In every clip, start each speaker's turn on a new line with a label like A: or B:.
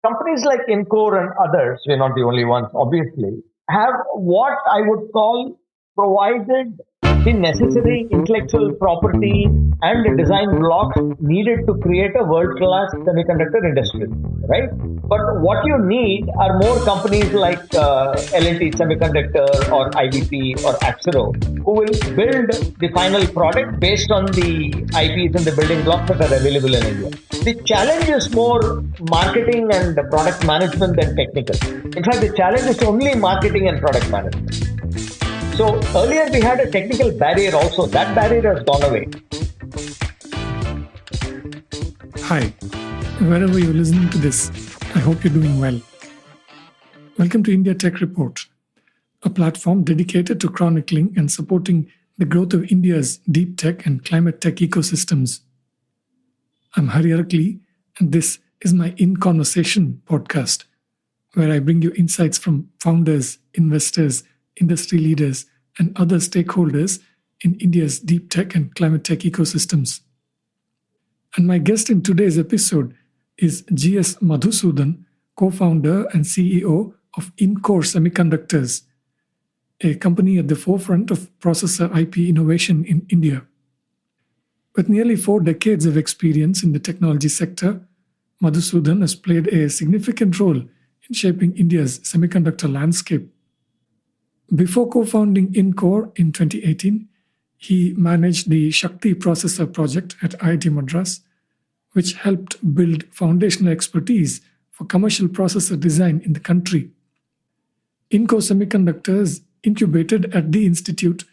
A: companies like Incore and others, we're not the only ones, obviously, have what I would call provided the necessary intellectual property and the design blocks needed to create a world-class semiconductor industry, right? But what you need are more companies like L&T Semiconductor or IBP or Axero who will build the final product based on the IPs and the building blocks that are available in India. The challenge is more marketing and product management than technical. In fact, the challenge is only marketing and product management. So earlier we had a technical barrier also. That barrier has gone away.
B: Hi, wherever you're listening to this, I hope you're doing well. Welcome to India Tech Report, a platform dedicated to chronicling and supporting the growth of India's deep tech and climate tech ecosystems. I'm Hari Arakli, and this is my In Conversation podcast, where I bring you insights from founders, investors, industry leaders, and other stakeholders in India's deep tech and climate tech ecosystems. And my guest in today's episode is GS Madhusudan, co-founder and CEO of Incore Semiconductors, a company at the forefront of processor IP innovation in India. With nearly 4 decades of experience in the technology sector, Madhusudan has played a significant role in shaping India's semiconductor landscape. Before co-founding Incore in 2018, he managed the Shakti processor project at IIT Madras, which helped build foundational expertise for commercial processor design in the country. Incore Semiconductors, incubated at the institute,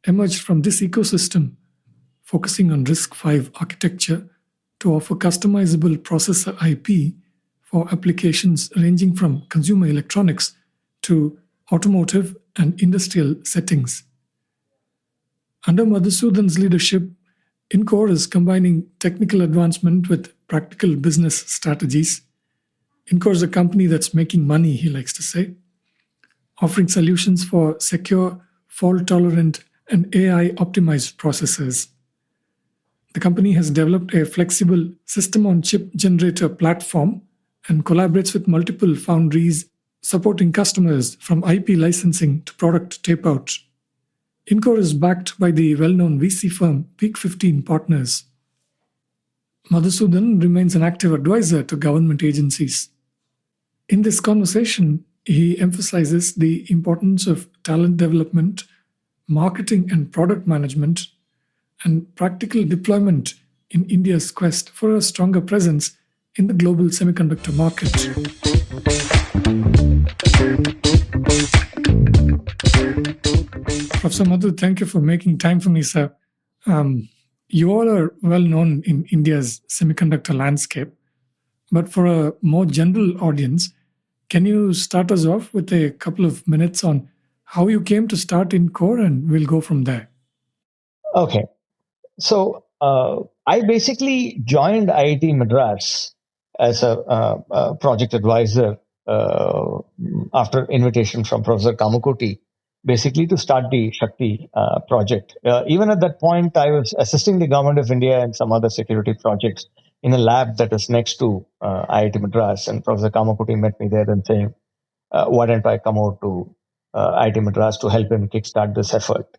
B: emerged from this ecosystem, focusing on RISC-V architecture to offer customizable processor IP for applications ranging from consumer electronics to automotive and industrial settings. Under Madhusudan's leadership, Incore is combining technical advancement with practical business strategies. Incore is a company that's making money, he likes to say, offering solutions for secure, fault-tolerant, and AI-optimized processors. The company has developed a flexible system-on-chip generator platform and collaborates with multiple foundries, supporting customers from IP licensing to product tape-out. Incore is backed by the well-known VC firm Peak 15 Partners. Madhusudan remains an active advisor to government agencies. In this conversation, he emphasizes the importance of talent development, marketing and product management, and practical deployment in India's quest for a stronger presence in the global semiconductor market. Professor Madhu, thank you for making time for me, sir. You all are well known in India's semiconductor landscape, but for a more general audience, can you start us off with a couple of minutes on how you came to start Incore, and we'll go from there.
A: Okay. So I basically joined IIT Madras as a project advisor after invitation from Professor Kamakoti, basically to start the Shakti project. Even at that point, I was assisting the government of India and some other security projects in a lab that is next to IIT Madras. And Professor Kamakoti met me there and saying, why don't I come out to IIT Madras to help him kickstart this effort?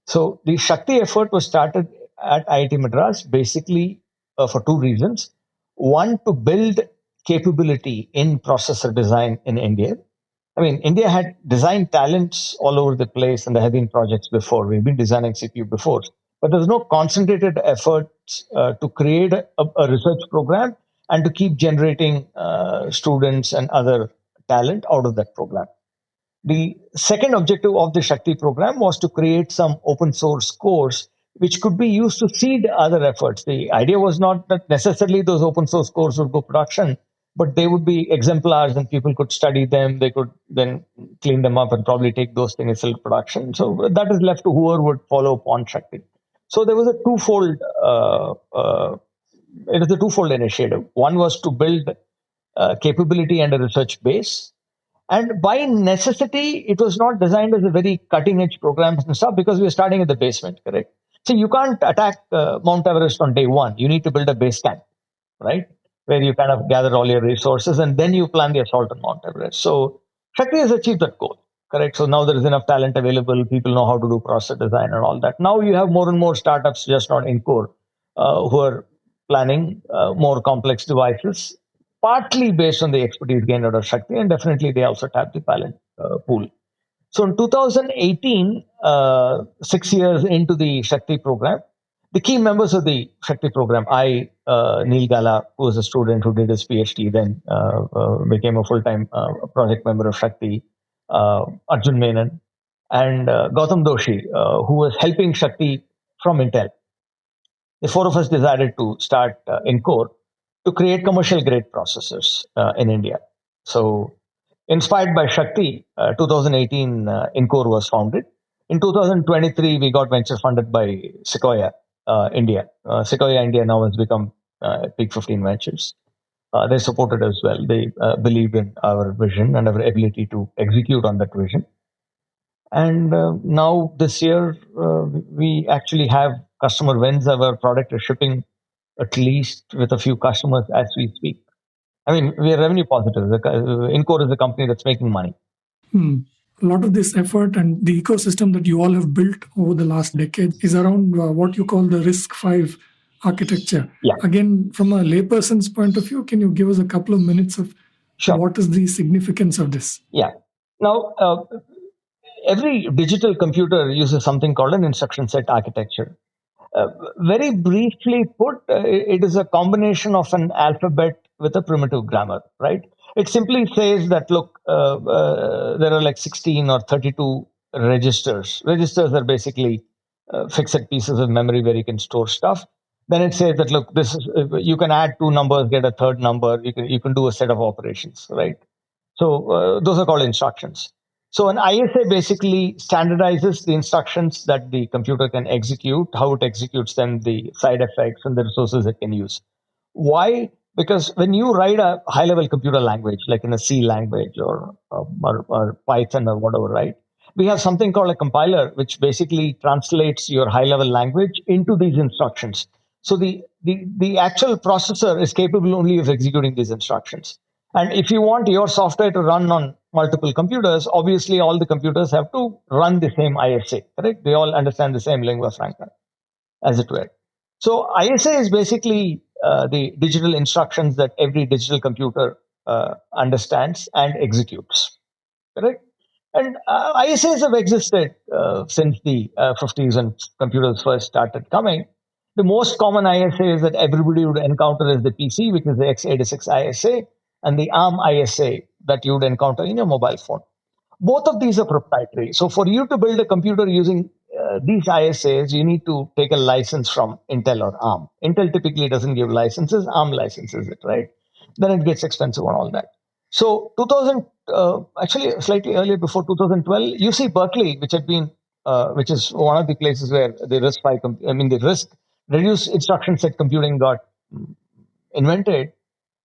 A: So the Shakti effort was started at IIT Madras basically for 2 reasons. One, to build capability in processor design in India. I mean, India had design talents all over the place, and there have been projects before. We've been designing CPU before, but there's no concentrated efforts to create a research program and to keep generating students and other talent out of that program. The second objective of the Shakti program was to create some open source course which could be used to seed other efforts. The idea was not that necessarily those open source courses would go production, but they would be exemplars and people could study them. They could then clean them up and probably take those things to production. So that is left to whoever would follow upon Shakti. So there was a twofold initiative. One was to build capability and a research base. And by necessity, it was not designed as a very cutting edge program and stuff because we were starting at the basement, correct? So you can't attack Mount Everest on day one. You need to build a base camp, right? where you kind of gather all your resources and then you plan the assault on Mount Everest. So Shakti has achieved that goal, correct? So now there is enough talent available. People know how to do process design and all that. Now you have more and more startups, just not Incore, who are planning more complex devices, partly based on the expertise gained out of Shakti, and definitely they also tap the talent pool. So in 2018, 6 years into the Shakti program, the key members of the Shakti program, Neil Gala, who was a student who did his PhD, then became a full-time project member of Shakti, Arjun Menon, and Gautam Doshi, who was helping Shakti from Intel. The four of us decided to start Incore to create commercial grade processors in India. So inspired by Shakti, 2018, Incore was founded. In 2023, we got venture funded by Sequoia India. Sequoia India now has become Peak 15 Ventures. They supported as well. They believed in our vision and our ability to execute on that vision. And now this year, we actually have customer wins. Our product is shipping at least with a few customers as we speak. I mean, we are revenue positive. Incore is a company that's making money.
B: A lot of this effort and the ecosystem that you all have built over the last decade is around what you call the RISC-V architecture.
A: Yeah.
B: Again, from a layperson's point of view, can you give us a couple of minutes of what is the significance of this?
A: Yeah. Now, every digital computer uses something called an instruction set architecture. Very briefly put, it is a combination of an alphabet with a primitive grammar, right? It simply says that, look, there are like 16 or 32 registers. Registers are basically fixed pieces of memory where you can store stuff. Then it says that, look, this is, you can add two numbers, get a third number. You can do a set of operations, right? So those are called instructions. So an ISA basically standardizes the instructions that the computer can execute, how it executes them, the side effects, and the resources it can use. Why? Because when you write a high-level computer language, like in a C language or Python or whatever, right? We have something called a compiler, which basically translates your high-level language into these instructions. So the actual processor is capable only of executing these instructions. And if you want your software to run on multiple computers, obviously all the computers have to run the same ISA, correct? They all understand the same lingua franca, as it were. So ISA is basically the digital instructions that every digital computer understands and executes, correct? And ISAs have existed since the 50s when computers first started coming. The most common ISA that everybody would encounter is the PC, which is the x86 ISA, and the ARM ISA that you would encounter in your mobile phone. Both of these are proprietary. So for you to build a computer using these ISAs, you need to take a license from Intel or ARM. Intel typically doesn't give licenses, ARM licenses it, right? Then it gets expensive and all that. So 2000, actually slightly earlier, before 2012, UC Berkeley, which is one of the places where the the RISC reduced instruction set computing got invented.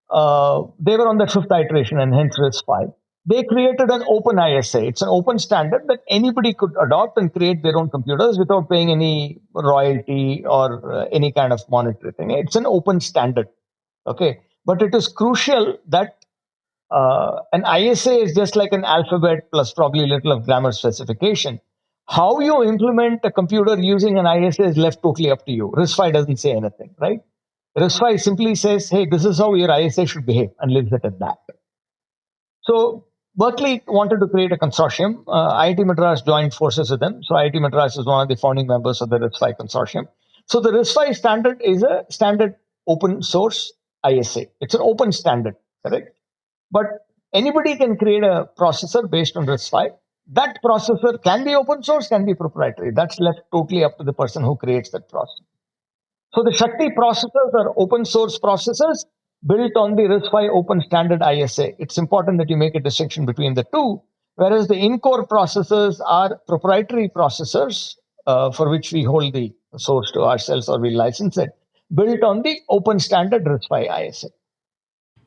A: They were on the fifth iteration and hence RISC-V. They created an open ISA. It's an open standard that anybody could adopt and create their own computers without paying any royalty or any kind of monetary thing. It's an open standard. Okay. But it is crucial that an ISA is just like an alphabet plus probably a little of grammar specification. How you implement a computer using an ISA is left totally up to you. RISC-V doesn't say anything, right? RISC-V simply says, hey, this is how your ISA should behave, and leaves it at that. So Berkeley wanted to create a consortium. IIT Madras joined forces with them. So IIT Madras is one of the founding members of the RISC-V consortium. So the RISC-V standard is a standard open source ISA. It's an open standard, correct? But anybody can create a processor based on RISC-V. That processor can be open source, can be proprietary. That's left totally up to the person who creates that processor. So the Shakti processors are open source processors built on the RISC-V open standard ISA. It's important that you make a distinction between the two, whereas the Incore processors are proprietary processors for which we hold the source to ourselves or we license it, built on the open standard RISC-V ISA.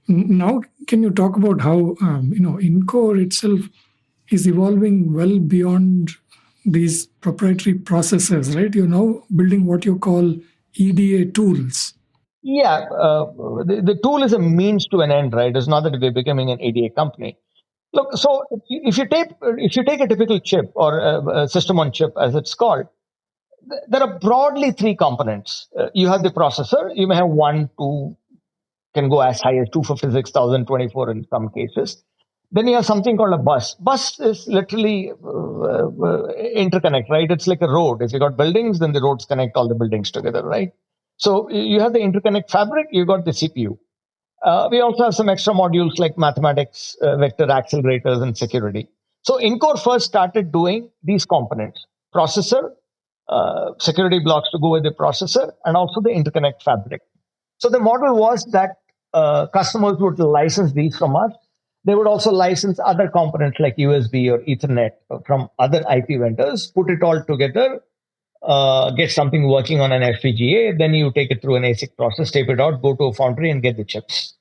B: Now, can you talk about how Incore itself is evolving well beyond these proprietary processors, right? You're now building what you call EDA tools.
A: Yeah, the tool is a means to an end, right? It's not that we're becoming an ADA company. Look, so if you take a typical chip or a system on chip, as it's called, there are broadly three components. You have the processor. You may have one, two, can go as high as 256,024 in some cases. Then you have something called a bus. Bus is literally interconnect, right? It's like a road. If you got buildings, then the roads connect all the buildings together, right? So you have the interconnect fabric, you got the CPU. We also have some extra modules like mathematics, vector accelerators, and security. So Incore first started doing these components: processor, security blocks to go with the processor, and also the interconnect fabric. So the model was that customers would license these from us. They would also license other components like USB or Ethernet from other IP vendors, put it all together, get something working on an FPGA, then you take it through an ASIC process, tape it out, go to a foundry, and get the chips.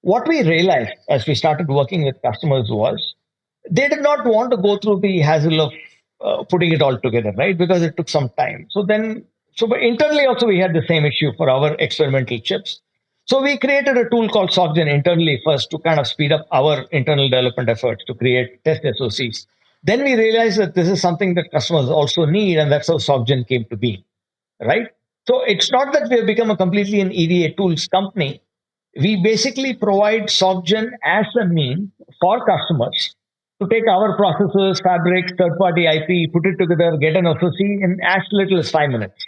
A: What we realized as we started working with customers was they did not want to go through the hassle of putting it all together, right? Because it took some time. But internally also we had the same issue for our experimental chips. So we created a tool called SockGen internally first to kind of speed up our internal development efforts to create test SOCs. Then we realized that this is something that customers also need, and that's how SockGen came to be, right? So it's not that we have become a completely an EDA tools company. We basically provide SockGen as a means for customers to take our processors, fabrics, third-party IP, put it together, get an SoC in as little as 5 minutes.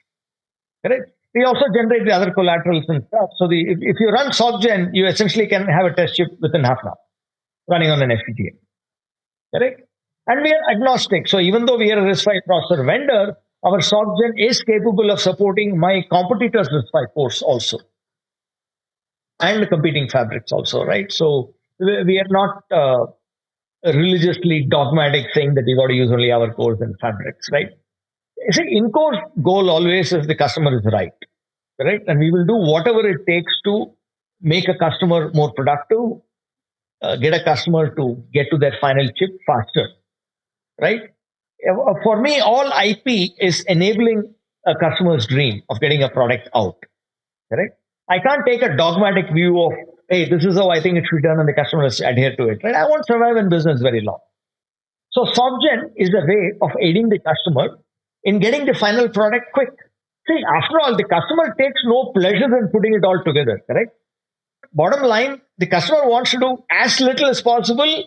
A: Correct? We also generate the other collaterals and stuff. So if you run SockGen, you essentially can have a test chip within half an hour running on an FPGA. Correct? And we are agnostic. So even though we are a RISC-V processor vendor, our SockGen is capable of supporting my competitors' RISC-V cores also, and competing fabrics also, right? So we are not religiously dogmatic saying that you got to use only our cores and fabrics, right? You see, Incore's goal always is the customer is right, right? And we will do whatever it takes to make a customer more productive, get a customer to get to their final chip faster, right? For me, all IP is enabling a customer's dream of getting a product out, correct? I can't take a dogmatic view of, hey, this is how I think it should be done and the customers adhere to it, right? I won't survive in business very long. So SockGen is a way of aiding the customer in getting the final product quick. See, after all, the customer takes no pleasure in putting it all together, correct? Bottom line, the customer wants to do as little as possible,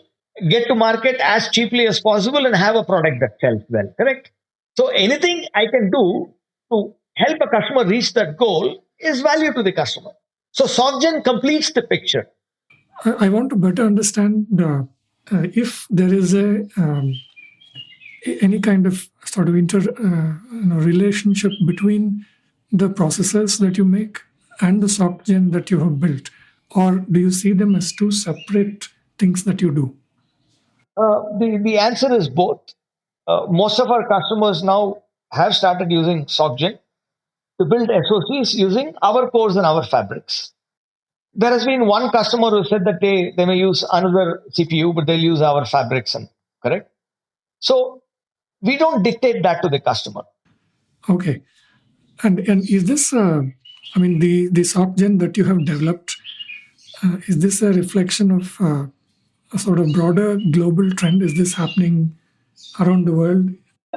A: get to market as cheaply as possible, and have a product that sells well, correct? So anything I can do to help a customer reach that goal is value to the customer. So SockGen completes the picture.
B: I want to better understand if there is any kind of sort of relationship between the processors that you make and the SockGen that you have built, or do you see them as two separate things that you do?
A: The answer is both. Most of our customers now have started using SockGen to build SoCs using our cores and our fabrics. There has been one customer who said that they may use another CPU, but they'll use our fabrics, and correct. So we don't dictate that to the customer.
B: Okay, and is this? I mean, the SockGen that you have developed, is this a reflection of a sort of broader global trend? Is this happening around the world?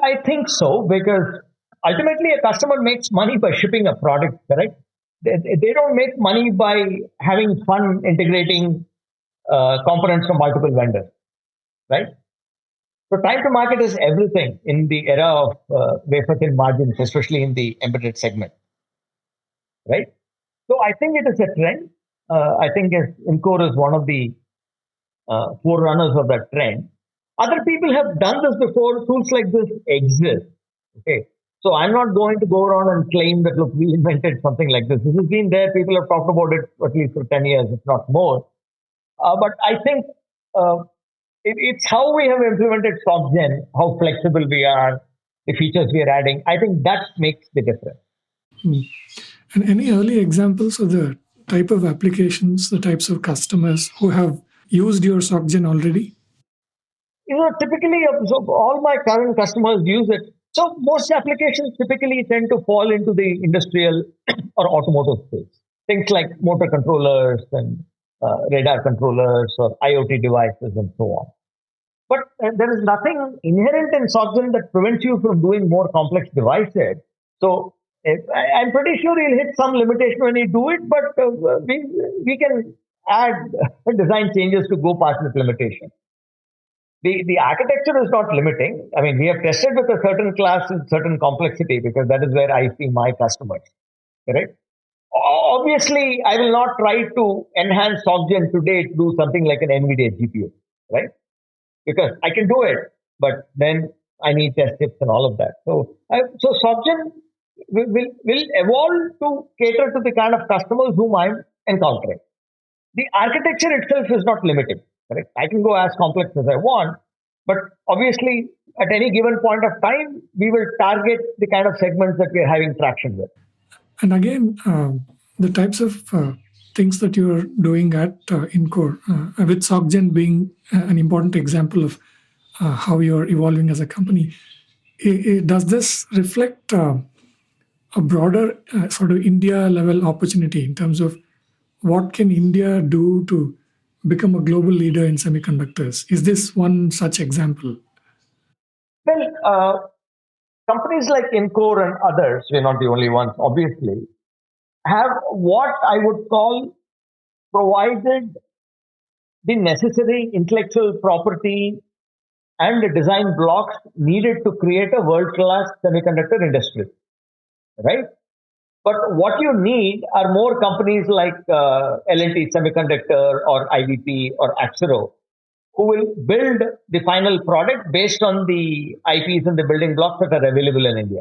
A: I think so, because ultimately a customer makes money by shipping a product, correct? They don't make money by having fun integrating components from multiple vendors, right? So time to market is everything in the era of wafer thin margins, especially in the embedded segment, right? So I think it is a trend. I think Incore is one of the forerunners of that trend. Other people have done this before. Tools like this exist. Okay. So I'm not going to go around and claim that, look, we invented something like this. This has been there. People have talked about it at least for 10 years, if not more. But I think it's how we have implemented SockGen, how flexible we are, the features we are adding. I think that makes the difference.
B: And any early examples of the type of applications, the types of customers who have used your SockGen already?
A: Typically, so all my current customers use it. So most applications typically tend to fall into the industrial or automotive space. things like motor controllers and radar controllers or IoT devices and so on. But there is nothing inherent in SOCGEN that prevents you from doing more complex devices. So I'm pretty sure you'll hit some limitation when you do it, but we can add design changes to go past this limitation. The architecture is not limiting. I mean, we have tested with a certain class and certain complexity because that is where I see my customers. Correct? Obviously, I will not try to enhance SOCGEN today to do something like an NVIDIA GPU, right? Because I can do it, but then I need test chips and all of that. So SOCGEN will evolve to cater to the kind of customers whom I'm encountering. The architecture itself is not limiting. Correct? I can go as complex as I want, but obviously, at any given point of time, we will target the kind of segments that we are having traction with.
B: And again, the types of things that you're doing at Incore, with SOCGEN being an important example of how you're evolving as a company, does this reflect a broader sort of India level opportunity in terms of what can India do to become a global leader in semiconductors? Is this one such example?
A: Well, companies like Incore and others, we're not the only ones, obviously, have what I would call provided the necessary intellectual property and the design blocks needed to create a world-class semiconductor industry, right? But what you need are more companies like L&T Semiconductor or IVP or Axero, who will build the final product based on the IPs and the building blocks that are available in India.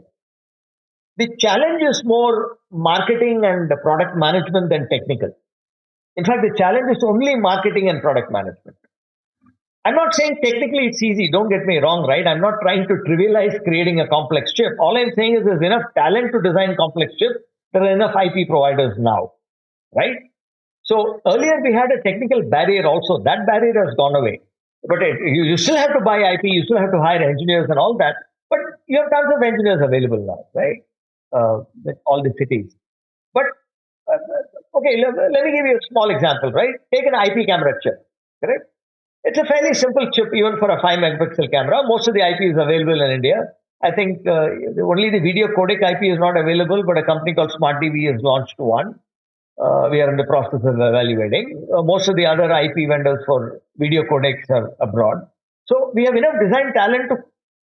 A: The challenge is more marketing and product management than technical. In fact, the challenge is only marketing and product management. I'm not saying technically it's easy, don't get me wrong, right? I'm not trying to trivialize creating a complex chip. All I'm saying is there's enough talent to design complex chips. There are enough IP providers now, right? So earlier we had a technical barrier also. That barrier has gone away. But you still have to buy IP, you still have to hire engineers and all that. But you have tons of engineers available now, right? In all the cities. But, okay, let me give you a small example, right? Take an IP camera chip, correct? It's a fairly simple chip even for a 5 megapixel camera. Most of the IP is available in India. I think only the video codec IP is not available, but a company called SmartDV has launched one. We are in the process of evaluating. Most of the other IP vendors for video codecs are abroad. So we have enough design talent to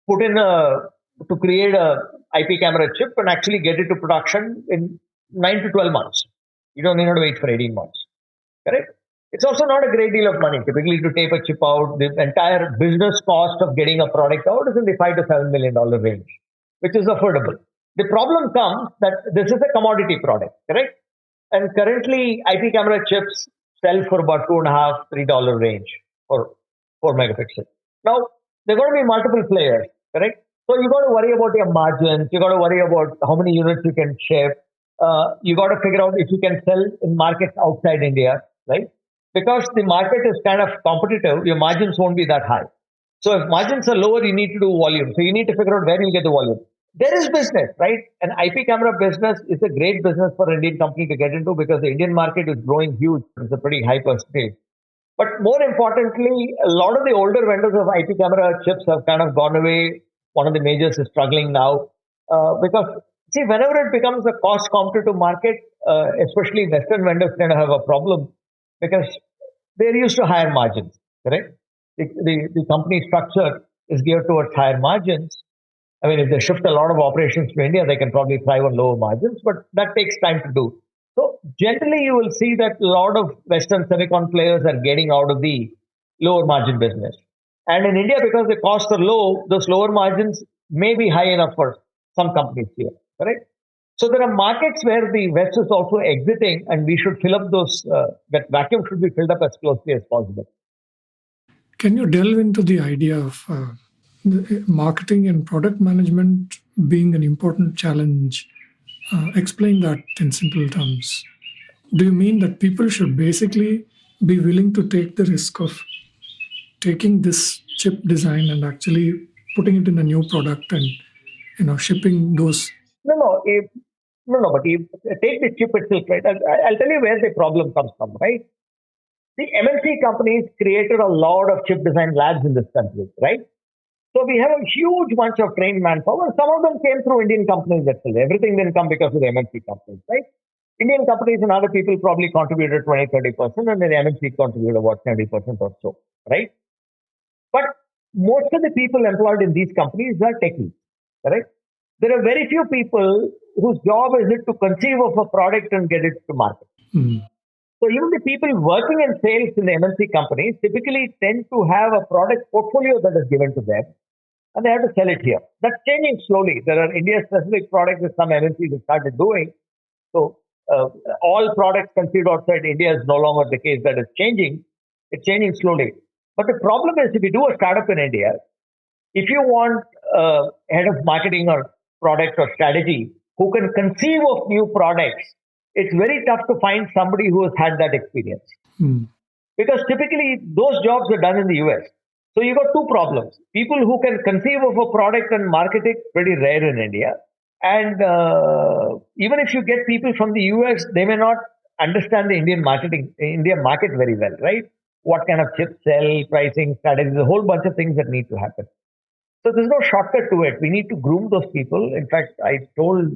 A: put in to create a IP camera chip and actually get it to production in 9 to 12 months. You don't need to wait for 18 months. Correct? It's also not a great deal of money. Typically, to tape a chip out, the entire business cost of getting a product out is in the $5 to $7 million range, which is affordable. The problem comes that this is a commodity product, correct? And currently, IP camera chips sell for about $2.5 to $3 range for 4 megapixels. Now, there are going to be multiple players, correct? So you got to worry about your margins. You got to worry about how many units you can ship. You got to figure out if you can sell in markets outside India, right? Because the market is kind of competitive, your margins won't be that high. So if margins are lower, you need to do volume. So you need to figure out where you get the volume. There is business, right? An IP camera business is a great business for an Indian company to get into because the Indian market is growing huge. It's a pretty high percentage. But more importantly, a lot of the older vendors of IP camera chips have kind of gone away. One of the majors is struggling now because, see, whenever it becomes a cost competitive market, especially Western vendors kind of have a problem because they're used to higher margins, correct? The company structure is geared towards higher margins. I mean, if they shift a lot of operations to India, they can probably thrive on lower margins, but that takes time to do. So generally, you will see that a lot of Western semicon players are getting out of the lower margin business. And in India, because the costs are low, those lower margins may be high enough for some companies here, correct? So there are markets where the West is also exiting, and we should fill up those, that vacuum should be filled up as closely as possible.
B: Can you delve into the idea of marketing and product management being an important challenge? Explain that in simple terms. Do you mean that people should basically be willing to take the risk of taking this chip design and actually putting it in a new product and shipping those?
A: No. No, no, but you take the chip itself, right? I'll tell you where the problem comes from, right? The MNC companies created a lot of chip design labs in this country, right? So we have a huge bunch of trained manpower. Some of them came through Indian companies actually. Everything didn't come because of the MNC companies, right? Indian companies and other people probably contributed 20, 30%, and then the MNC contributed about 70% or so, right? But most of the people employed in these companies are techies, correct? There are very few people whose job is it to conceive of a product and get it to market. So even the people working in sales in the MNC companies typically tend to have a product portfolio that is given to them, and they have to sell it here. That's changing slowly. There are India-specific products that some MNCs have started doing. So all products conceived outside India is no longer the case. That is changing. It's changing slowly. But the problem is, if you do a startup in India, if you want a head of marketing or product or strategy who can conceive of new products, it's very tough to find somebody who has had that experience. Because typically those jobs are done in the US. So you've got two problems. People who can conceive of a product and market it, pretty rare in India. And even if you get people from the US, they may not understand the Indian market very well, right? What kind of chips sell, pricing, strategies, a whole bunch of things that need to happen. So there's no shortcut to it. We need to groom those people. In fact, I told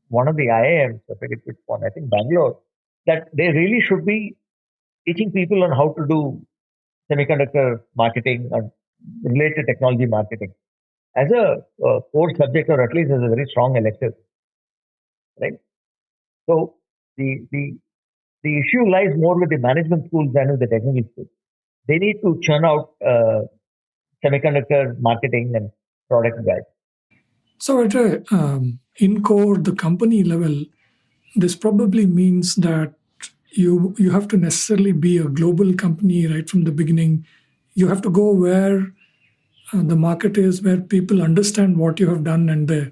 A: one of the IIMs, I forget which one, I think Bangalore, that they really should be teaching people on how to do semiconductor marketing and related technology marketing as a core subject, or at least as a very strong elective, right? So the issue lies more with the management schools than with the technical schools. They need to churn out semiconductor marketing and product guides.
B: So at a Incore, the company level, this probably means that you have to necessarily be a global company right from the beginning. You have to go where the market is, where people understand what you have done and the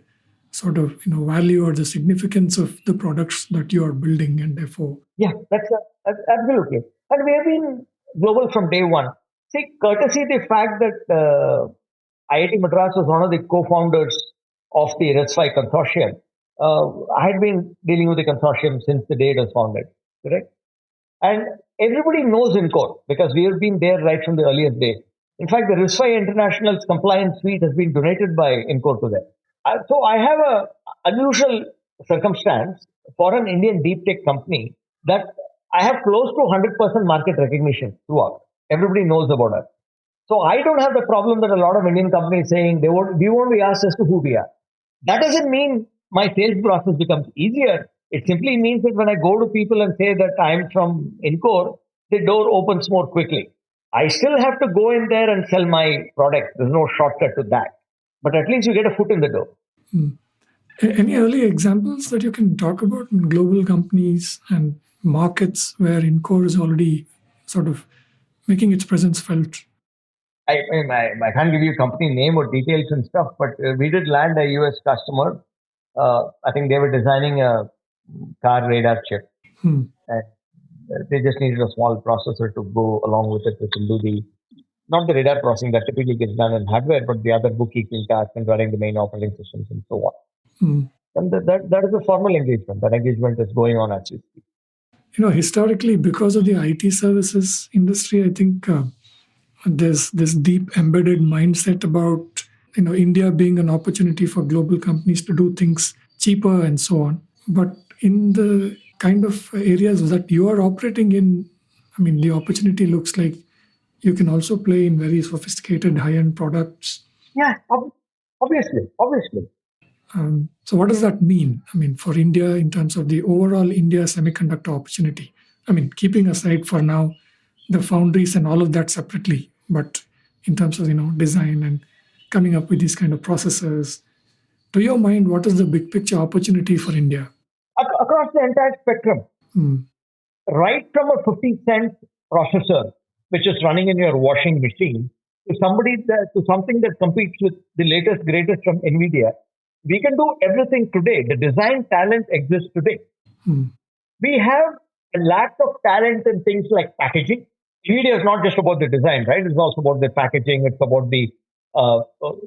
B: sort of value or the significance of the products that you are building, and therefore
A: that's absolutely. And we have been global from day one. See, courtesy the fact that IIT Madras was one of the co-founders of the RISC-V consortium. I had been dealing with the consortium since the day it was founded, correct? And everybody knows Incore because we have been there right from the earliest days. In fact, the RISC-V International's compliance suite has been donated by Incore to them. So I have a unusual circumstance for an Indian deep tech company that I have close to 100% market recognition throughout. Everybody knows about us. So I don't have the problem that a lot of Indian companies saying we won't be asked as to who we are. That doesn't mean my sales process becomes easier. It simply means that when I go to people and say that I'm from Incore, the door opens more quickly. I still have to go in there and sell my product. There's no shortcut to that. But at least you get a foot in the door.
B: Any early examples that you can talk about in global companies and markets where Incore is already sort of making its presence felt?
A: I can't give you company name or details and stuff, but we did land a US customer. I think they were designing a car radar chip. And they just needed a small processor to go along with it, which will do not the radar processing that typically gets done in hardware, but the other bookkeeping tasks and running the main operating systems and so on. And that is a formal engagement. That engagement is going on actually.
B: Historically, because of the IT services industry, I think there's this deep embedded mindset about India being an opportunity for global companies to do things cheaper and so on. But in the kind of areas that you are operating in, the opportunity looks like you can also play in very sophisticated high-end products.
A: Yeah, obviously.
B: So what does that mean? For India in terms of the overall India semiconductor opportunity. Keeping aside for now the foundries and all of that separately, but in terms of design and coming up with these kind of processors, to your mind, what is the big picture opportunity for India?
A: Across the entire spectrum, right from a 50-cent processor, which is running in your washing machine, to something that competes with the latest, greatest from NVIDIA. We can do everything today. The design talent exists today. We have a lack of talent in things like packaging. NVIDIA is not just about the design, right? It's also about the packaging. It's about the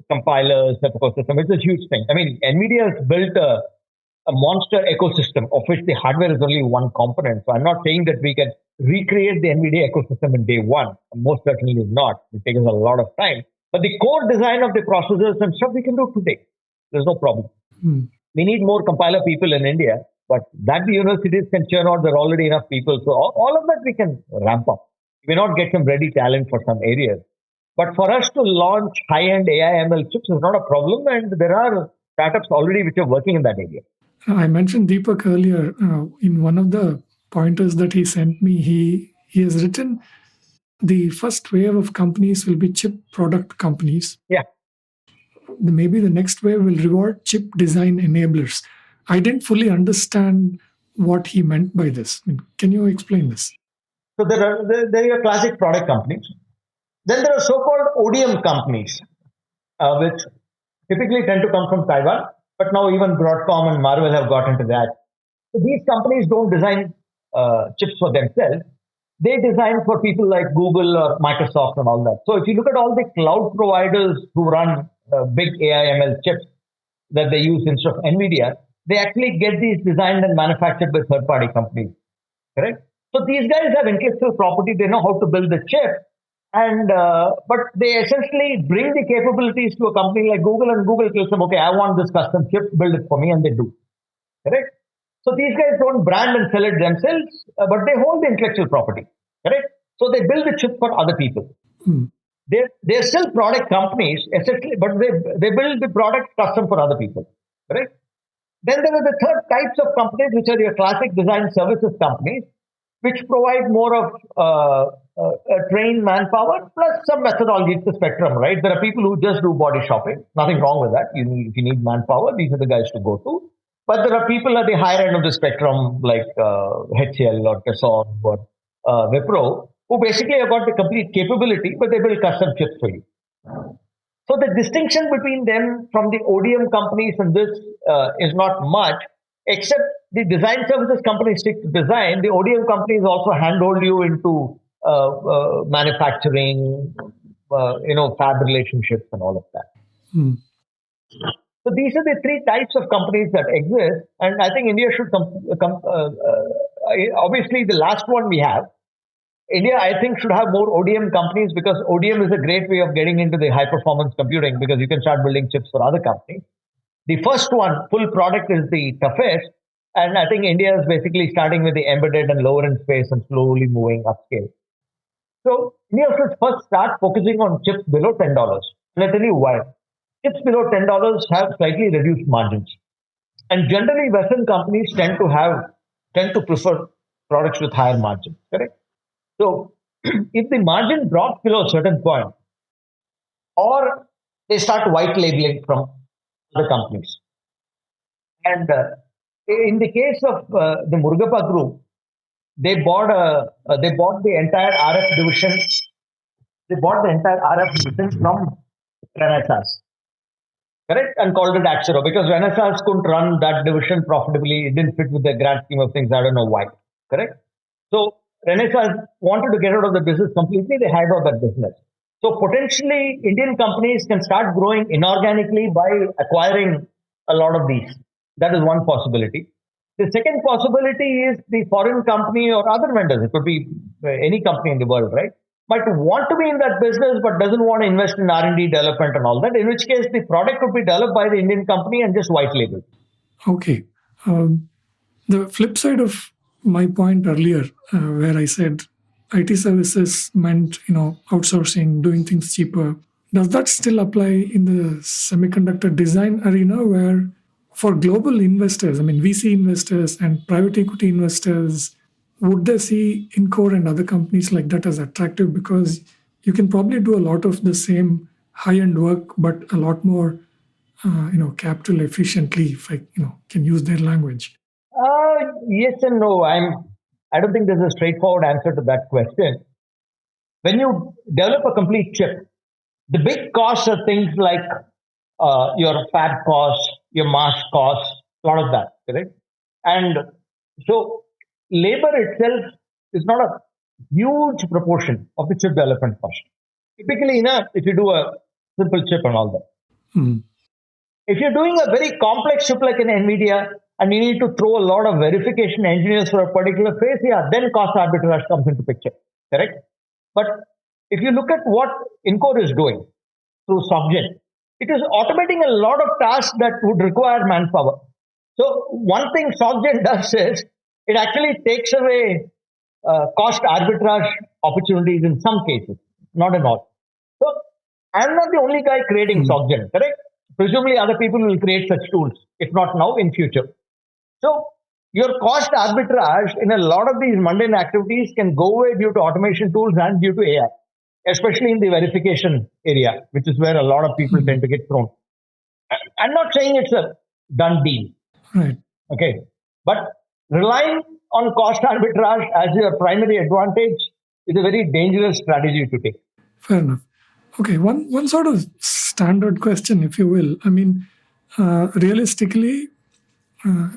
A: compilers, the ecosystem. It's a huge thing. NVIDIA has built a monster ecosystem of which the hardware is only one component. So I'm not saying that we can recreate the NVIDIA ecosystem in day one. Most certainly not. It takes a lot of time. But the core design of the processors and stuff we can do today. There's no problem. We need more compiler people in India, but that the universities can churn out, there are already enough people. So all of that we can ramp up. We may not get some ready talent for some areas. But for us to launch high-end AI/ML chips is not a problem, and there are startups already which are working in that area.
B: I mentioned Deepak earlier. In one of the pointers that he sent me, he has written the first wave of companies will be chip product companies.
A: Yeah.
B: Maybe the next wave will reward chip design enablers. I didn't fully understand what he meant by this. Can you explain this?
A: So there are your classic product companies. Then there are so-called ODM companies, which typically tend to come from Taiwan, but now even Broadcom and Marvell have got into that. So these companies don't design chips for themselves. They design for people like Google or Microsoft and all that. So if you look at all the cloud providers who run big AI/ML chips that they use instead of NVIDIA, they actually get these designed and manufactured by third-party companies, correct? So these guys have intellectual property. They know how to build the chip. And but they essentially bring the capabilities to a company like Google, and Google tells them, okay, I want this custom chip, build it for me, and they do. Correct? So these guys don't brand and sell it themselves, but they hold the intellectual property. Correct? So they build the chip for other people. They're still product companies, essentially, but they build the product custom for other people. Correct? Then there are the third types of companies, which are your classic design services companies, which provide more of trained manpower plus some methodology. It's the spectrum, right? There are people who just do body shopping. Nothing wrong with that. If you need manpower, these are the guys to go to. But there are people at the higher end of the spectrum, like HCL or Tesson or Wipro, who basically have got the complete capability, but they build custom chips for you. So the distinction between them from the ODM companies and this is not much, except the design services companies stick to design. The ODM companies also handhold you into manufacturing, fab relationships and all of that. So these are the three types of companies that exist, and I think India should obviously the last one we have. India, I think, should have more ODM companies because ODM is a great way of getting into the high performance computing because you can start building chips for other companies. The first one, full product, is the toughest. And I think India is basically starting with the embedded and lower end space and slowly moving upscale. So India should first start focusing on chips below $10. And I'll tell you why. Chips below $10 have slightly reduced margins. And generally, Western companies tend to prefer products with higher margins, correct? So if the margin drops below a certain point, or they start white labeling from other companies. And in the case of the Murugappa Group, they bought the entire RF division. They bought the entire RF division from Renesas, correct, and called it Axero because Renesas couldn't run that division profitably. It didn't fit with the grand scheme of things. I don't know why, correct. So Renesas wanted to get out of the business completely. They hired out that business. So potentially, Indian companies can start growing inorganically by acquiring a lot of these. That is one possibility. The second possibility is the foreign company or other vendors. It could be any company in the world, right? Might want to be in that business, but doesn't want to invest in R&D development and all that. In which case, the product could be developed by the Indian company and just white labeled.
B: Okay. The flip side of my point earlier, where I said IT services meant outsourcing, doing things cheaper. Does that still apply in the semiconductor design arena, where for global investors, VC investors and private equity investors, would they see Incore and other companies like that as attractive because you can probably do a lot of the same high-end work, but a lot more, capital efficiently, if I can use their language?
A: Yes and no. I don't think there's a straightforward answer to that question. When you develop a complete chip, the big costs are things like your fab costs, your mask costs, a lot of that, correct? And so labor itself is not a huge proportion of the chip development cost. Typically, if you do a simple chip and all that. If you're doing a very complex chip like an NVIDIA, and you need to throw a lot of verification engineers for a particular phase, yeah, then cost arbitrage comes into picture, correct? But if you look at what Incore is doing through SoftGen, it is automating a lot of tasks that would require manpower. So one thing SoftGen does is it actually takes away cost arbitrage opportunities in some cases, not in all. So I'm not the only guy creating SoftGen, correct? Presumably other people will create such tools, if not now, in future. So your cost arbitrage in a lot of these mundane activities can go away due to automation tools and due to AI, especially in the verification area, which is where a lot of people tend to get thrown. I'm not saying it's a done deal.
B: Right.
A: Okay. But relying on cost arbitrage as your primary advantage is a very dangerous strategy to take.
B: Fair enough. Okay, one sort of standard question, if you will. I mean, realistically,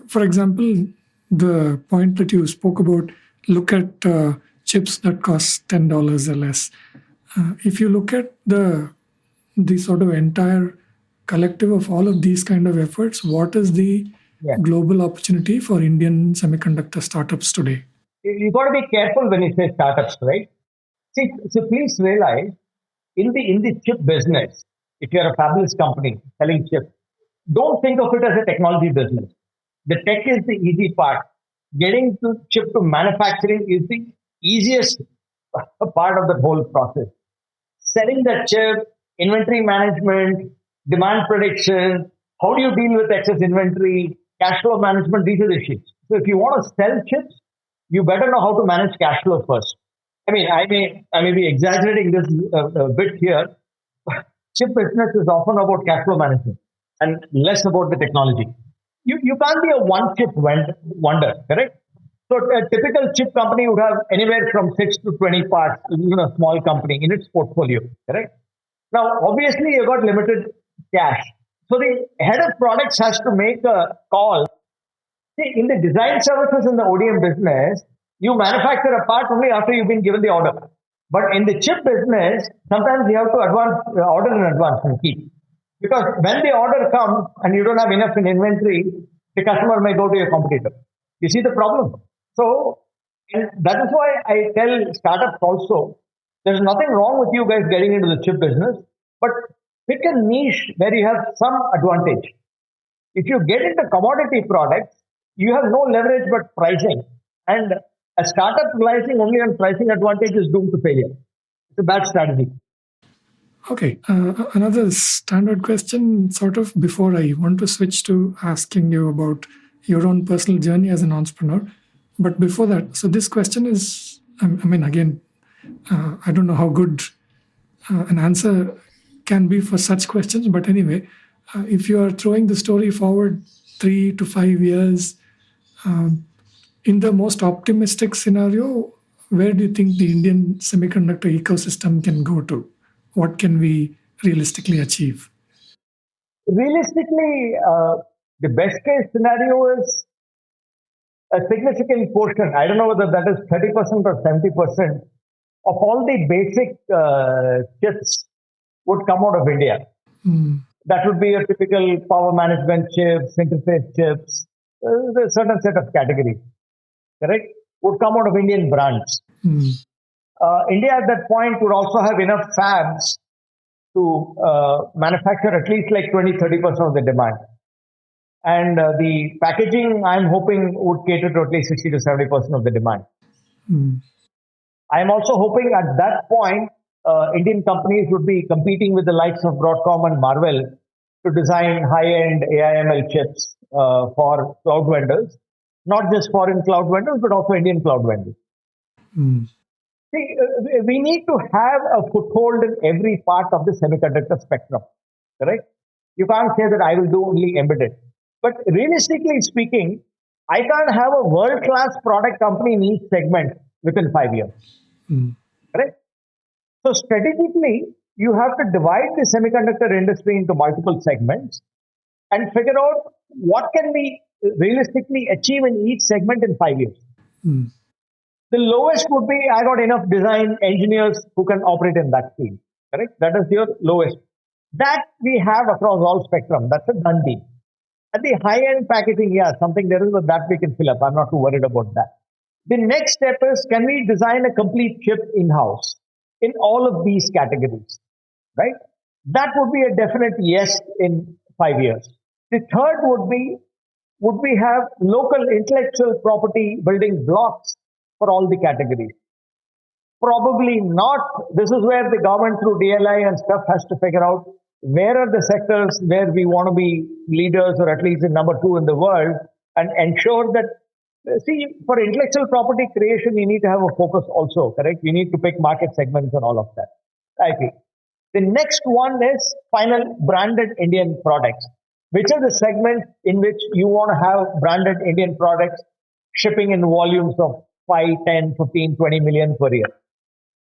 B: for example, the point that you spoke about, look at chips that cost $10 or less. If you look at the sort of entire collective of all of these kind of efforts, what is the global opportunity for Indian semiconductor startups today?
A: You got to be careful when you say startups, right? See, so please realize in the chip business, if you're a fabulous company selling chips, don't think of it as a technology business. The tech is the easy part. Getting to chip to manufacturing is the easiest part of the whole process. Selling that chip, inventory management, demand prediction, how do you deal with excess inventory, cash flow management, these are the issues. So if you want to sell chips, you better know how to manage cash flow first. I mean, I may be exaggerating this a bit here. Chip business is often about cash flow management and less about the technology. You can't be a one chip wonder, correct? So a typical chip company would have anywhere from 6 to 20 parts, even a small company in its portfolio, correct? Now, obviously, you've got limited cash. So the head of products has to make a call. See, in the design services in the ODM business, you manufacture a part only after you've been given the order. But in the chip business, sometimes you have to order in advance and keep. Because when the order comes and you don't have enough in inventory, the customer may go to your competitor. You see the problem? So, and that is why I tell startups also, there's nothing wrong with you guys getting into the chip business, but pick a niche where you have some advantage. If you get into commodity products, you have no leverage but pricing. And a startup relying only on pricing advantage is doomed to failure. It's a bad strategy.
B: Okay, another standard question, sort of before I want to switch to asking you about your own personal journey as an entrepreneur. But before that, so this question is, I mean, again, I don't know how good an answer can be for such questions, but anyway, if you are throwing the story forward 3 to 5 years, in the most optimistic scenario, where do you think the Indian semiconductor ecosystem can go to? What can we realistically achieve?
A: Realistically, the best case scenario is a significant portion. I don't know whether that is 30% or 70% of all the basic chips would come out of India. That would be a typical power management chips, interface chips, a certain set of categories, correct? Would come out of Indian brands. India at that point would also have enough fabs to manufacture at least like 20-30% of the demand. And the packaging, I'm hoping, would cater to at least 60 to 70% of the demand. I'm also hoping at that point, Indian companies would be competing with the likes of Broadcom and Marvell to design high-end AI/ML chips for cloud vendors, not just foreign cloud vendors, but also Indian cloud vendors. See, we need to have a foothold in every part of the semiconductor spectrum, correct? You can't say that I will do only embedded. But realistically speaking, I can't have a world-class product company in each segment within 5 years, correct? So strategically, you have to divide the semiconductor industry into multiple segments and figure out what can we realistically achieve in each segment in 5 years. The lowest would be, I got enough design engineers who can operate in that field, correct? That is your lowest. That we have across all spectrum. That's a done deal. At the high-end packaging, yeah, something there is, but that we can fill up. I'm not too worried about that. The next step is, can we design a complete chip in-house in all of these categories, right? That would be a definite yes in 5 years. The third would we have local intellectual property building blocks for all the categories? Probably not. This is where the government through DLI and stuff has to figure out where are the sectors where we want to be leaders or at least the number two in the world and ensure that, see, for intellectual property creation, you need to have a focus also, correct? You need to pick market segments and all of that. IP. The next one is final branded Indian products, which are the segments in which you want to have branded Indian products shipping in volumes of 5, 10, 15, 20 million per year.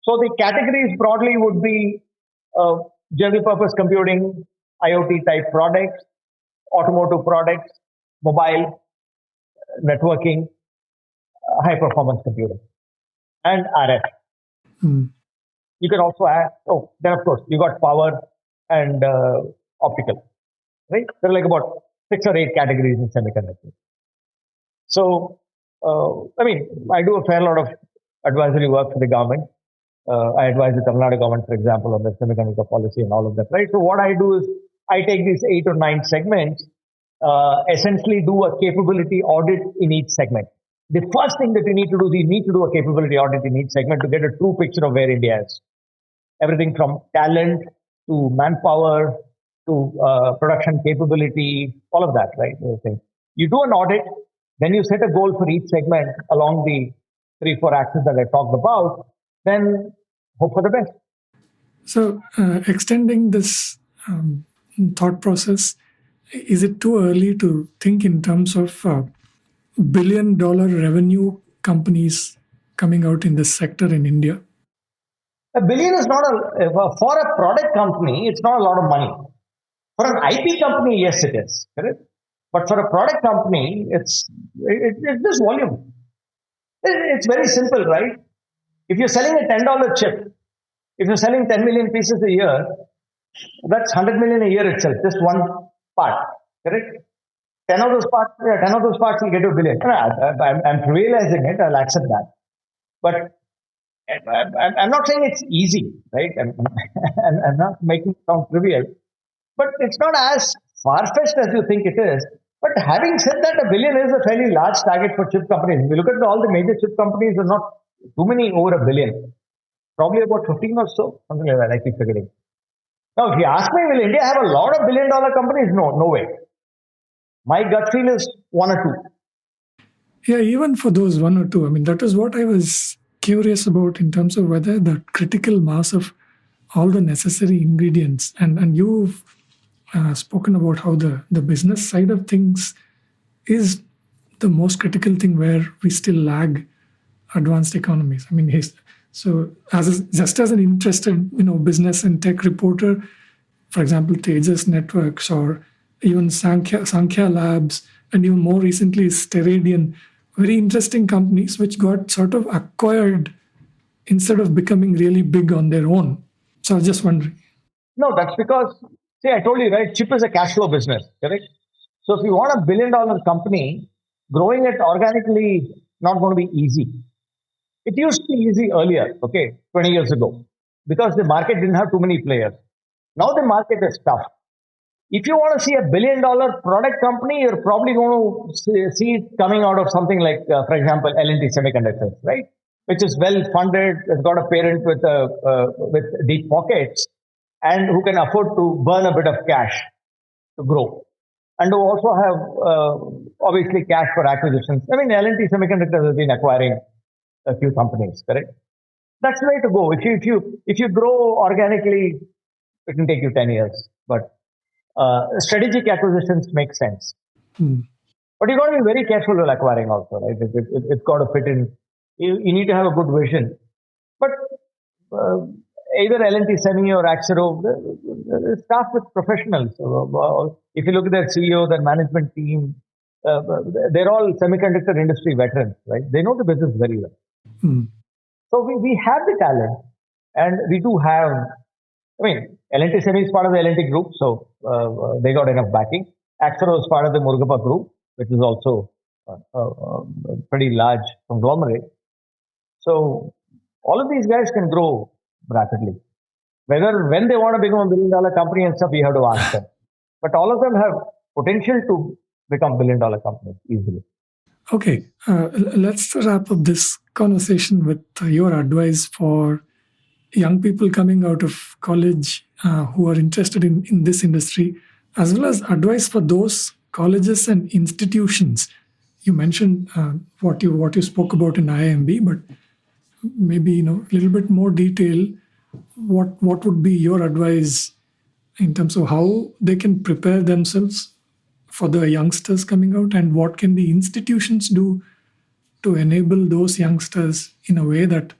A: So the categories broadly would be general purpose computing, IoT type products, automotive products, mobile, networking, high performance computing, and RF. You can also add, then of course, you got power and optical, right? There are like about 6 or 8 categories in semiconductors. So, I do a fair lot of advisory work for the government. I advise the Tamil Nadu government, for example, on the semiconductor policy and all of that, right? So what I do is I take these 8 or 9 segments, essentially do a capability audit in each segment. The first thing that you need to do is you need to do a capability audit in each segment to get a true picture of where India is. Everything from talent to manpower to production capability, all of that, right? You do an audit, then you set a goal for each segment along the 3-4 axes that I talked about, then hope for the best.
B: So, extending this thought process, is it too early to think in terms of billion-dollar revenue companies coming out in this sector in India?
A: $1 billion is not for a product company, it's not a lot of money. For an IP company, yes, it is. Correct? But for a product company, it's this volume. It's very simple, right? If you're selling a $10 chip, if you're selling 10 million pieces a year, that's 100 million a year itself, just one part, correct? 10 of those parts will get to $1 billion. I'm trivializing it, I'll accept that. But I'm not saying it's easy, right? I'm not making it sound trivial. But it's not as far-fetched as you think it is. But having said that, $1 billion is a fairly large target for chip companies. If you look at all the major chip companies, there's not too many over $1 billion. Probably about 15 or so, something like that, I keep forgetting. Now, if you ask me, will India have a lot of billion-dollar companies? No way. My gut feel is 1 or
B: 2. Yeah, even for those 1 or 2, that is what I was curious about in terms of whether the critical mass of all the necessary ingredients, and you've spoken about how the business side of things is the most critical thing where we still lag advanced economies. So just as an interested business and tech reporter, for example, Tejas Networks or even Sankhya Labs, and even more recently Steradian, very interesting companies which got sort of acquired instead of becoming really big on their own. So I was just wondering.
A: No, that's because, see, I told you, right, chip is a cash flow business, correct? So if you want a $1 billion company, growing it organically not going to be easy. It used to be easy earlier, 20 years ago, because the market didn't have too many players. Now the market is tough. If you want to see a $1 billion product company, you're probably going to see it coming out of something like, for example, L&T Semiconductors, right? Which is well funded, has got a parent with deep pockets, and who can afford to burn a bit of cash to grow. And who also have, obviously, cash for acquisitions. L&T Semiconductors has been acquiring a few companies, correct? That's the way to go. If you grow organically, it can take you 10 years. But strategic acquisitions make sense. But you've got to be very careful while acquiring also, right? It's got to fit in. You need to have a good vision. But either L&T Semi or Axero, staff with professionals. If you look at their CEO, their management team, they're all semiconductor industry veterans, right? They know the business very well. So we have the talent, and we do have, L&T Semi is part of the L&T group, so they got enough backing. Axero is part of the Murugappa group, which is also a pretty large conglomerate. So all of these guys can grow rapidly. When they want to become $1 billion company and stuff, we have to ask them. But all of them have potential to become $1 billion companies easily.
B: Okay, let's wrap up this conversation with your advice for young people coming out of college who are interested in this industry, as well as advice for those colleges and institutions. You mentioned what you spoke about in IIMB, but maybe a little bit more detail. What would be your advice in terms of how they can prepare themselves for the youngsters coming out, and what can the institutions do to enable those youngsters in a way that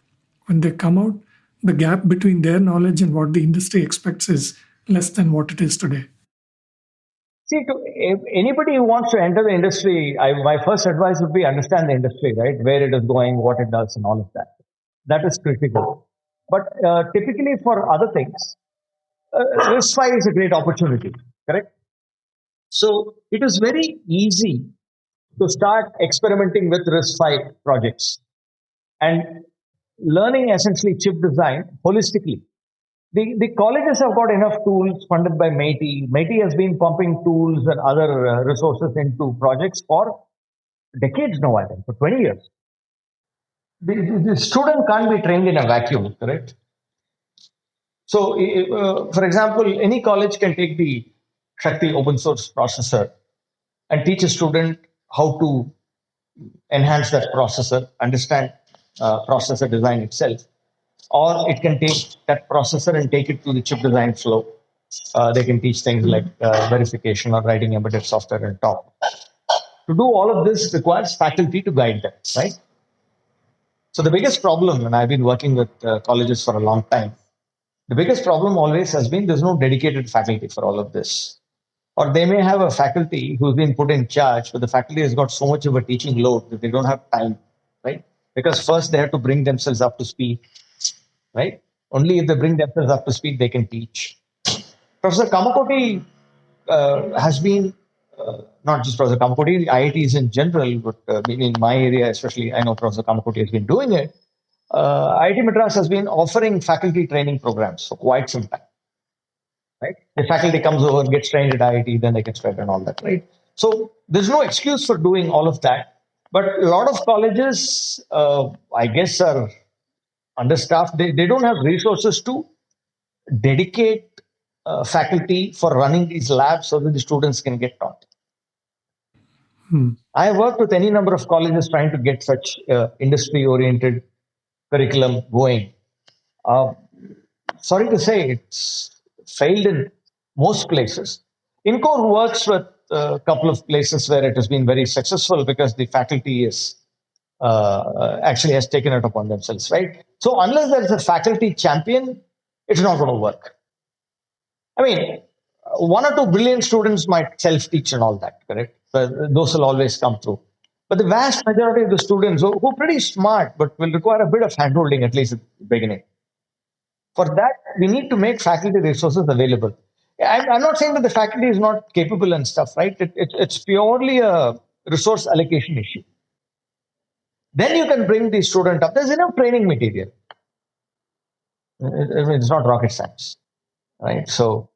B: when they come out, the gap between their knowledge and what the industry expects is less than what it is today?
A: See, if anybody who wants to enter the industry, my first advice would be understand the industry, right? Where it is going, what it does, and all of that. That is critical. But typically for other things, RISC-V is a great opportunity, correct? So it is very easy to start experimenting with RISC-V projects and learning essentially chip design holistically. The colleges have got enough tools funded by MIT. MIT has been pumping tools and other resources into projects for decades now, I think, for 20 years. The student can't be trained in a vacuum, correct? So, for example, any college can take the Shakti open source processor and teach a student how to enhance that processor, understand processor design itself. Or it can take that processor and take it to the chip design flow. They can teach things like verification or writing embedded software on top. To do all of this requires faculty to guide them, right? So the biggest problem, and I've been working with colleges for a long time, the biggest problem always has been there's no dedicated faculty for all of this. Or they may have a faculty who's been put in charge, but the faculty has got so much of a teaching load that they don't have time, right? Because first they have to bring themselves up to speed, right? Only if they bring themselves up to speed, they can teach. Professor Kamakoti has been, not just Professor Kamakoti, IITs in general, but in my area especially, I know Professor Kamakoti has been doing it. IIT Madras has been offering faculty training programs for quite some time. Right? The faculty comes over, gets trained at IIT, then they get trained and all that, right? So there's no excuse for doing all of that. But a lot of colleges, I guess, are understaffed. They don't have resources to dedicate faculty for running these labs so that the students can get taught. I have worked with any number of colleges trying to get such industry-oriented curriculum going. Sorry to say, it's failed in most places. Incore works with a couple of places where it has been very successful because the faculty is actually has taken it upon themselves, right? So unless there is a faculty champion, it's not going to work. I mean, 1 or 2 brilliant students might self-teach and all that, correct? But those will always come through. But the vast majority of the students who are pretty smart but will require a bit of handholding, at least at the beginning. For that, we need to make faculty resources available. I'm not saying that the faculty is not capable and stuff, right? It's purely a resource allocation issue. Then you can bring the student up. There's enough training material. It's not rocket science, right? So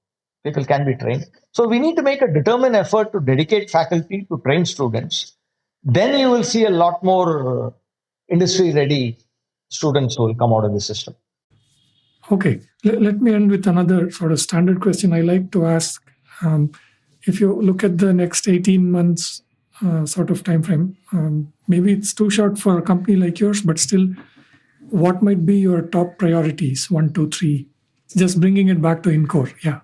A: people can be trained. So we need to make a determined effort to dedicate faculty to train students. Then you will see a lot more industry-ready students who will come out of the system.
B: Okay, let me end with another sort of standard question I like to ask. If you look at the next 18 months sort of time frame, maybe it's too short for a company like yours, but still, what might be your top priorities? 1, 2, 3. Just bringing it back to Incore, yeah.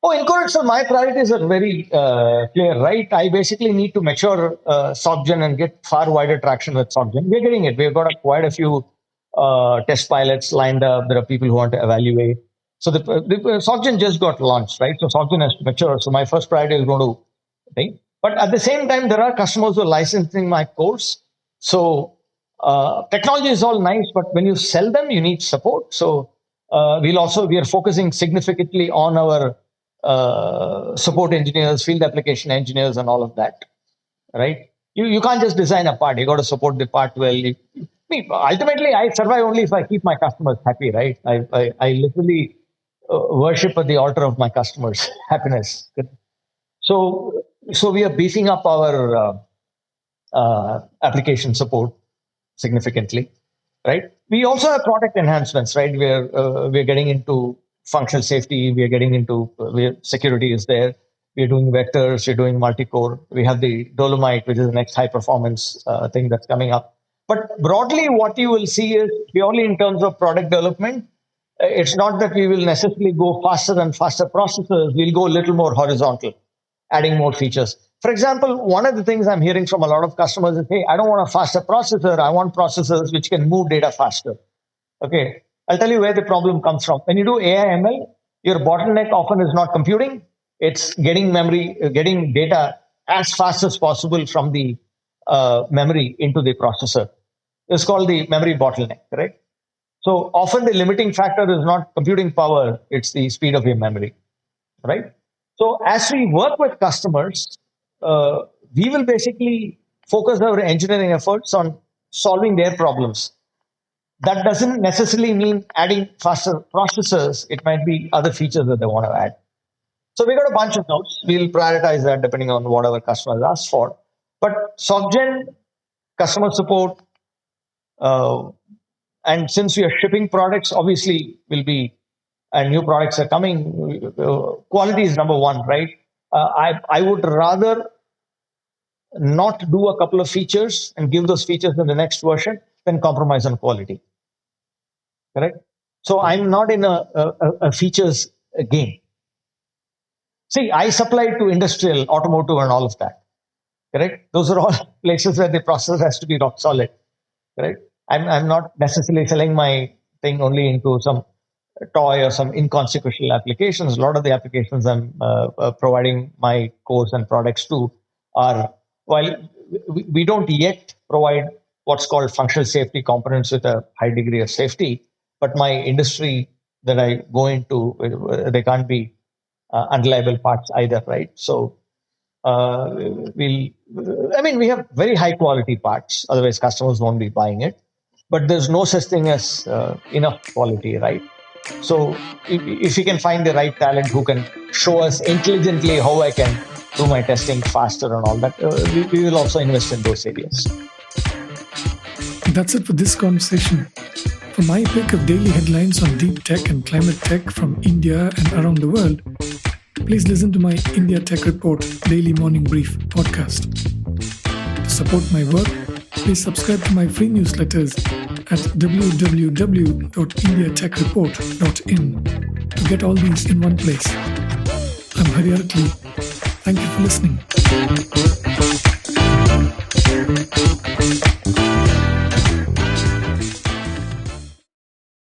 A: Oh, Incore, so my priorities are very clear, right? I basically need to mature SockGen and get far wider traction with SockGen. We're getting it. We've got quite a few test pilots lined up. There are people who want to evaluate. So the SockGen just got launched, right? So SockGen has to mature. So my first priority is going to think. But at the same time, there are customers who are licensing my course. So technology is all nice, but when you sell them, you need support. So we are focusing significantly on our support engineers, field application engineers, and all of that, right? You can't just design a part. You got to support the part well. Ultimately, I survive only if I keep my customers happy, right? I literally worship at the altar of my customers' happiness. So we are beefing up our application support significantly, right? We also have product enhancements, right? We're getting into functional safety. We are getting into security is there. We're doing vectors. We're doing multi-core. We have the Dolomite, which is the next high performance thing that's coming up. But broadly, what you will see is purely in terms of product development. It's not that we will necessarily go faster and faster processors. We'll go a little more horizontal, adding more features. For example, one of the things I'm hearing from a lot of customers is, hey, I don't want a faster processor. I want processors which can move data faster. Okay, I'll tell you where the problem comes from. When you do AI ML, your bottleneck often is not computing. It's getting memory, getting data as fast as possible from the memory into the processor. It's called the memory bottleneck, right? So often the limiting factor is not computing power, it's the speed of your memory, right? So as we work with customers, we will basically focus our engineering efforts on solving their problems. That doesn't necessarily mean adding faster processors. It might be other features that they want to add. So we got a bunch of those. We'll prioritize that depending on what our customers ask for. But SocGen, customer support, and since we are shipping products, obviously will be, and new products are coming, quality is number one, right? I would rather not do a couple of features and give those features in the next version than compromise on quality, correct? So I'm not in a features game. See, I supply to industrial, automotive, and all of that, correct? Those are all places where the processor has to be rock solid, correct? I'm not necessarily selling my thing only into some toy or some inconsequential applications. A lot of the applications I'm providing my cores and products to are, while we don't yet provide what's called functional safety components with a high degree of safety, but my industry that I go into, they can't be unreliable parts either, right? So we have very high quality parts, otherwise customers won't be buying it. But there's no such thing as enough quality, right? So if you can find the right talent who can show us intelligently how I can do my testing faster and all that, we will also invest in those areas.
B: That's it for this conversation. For my pick of daily headlines on deep tech and climate tech from India and around the world, please listen to my India Tech Report Daily Morning Brief podcast. To support my work, please subscribe to my free newsletters at www.indiatechreport.in to get all these in one place. I'm Hari Arakli. Thank you for listening.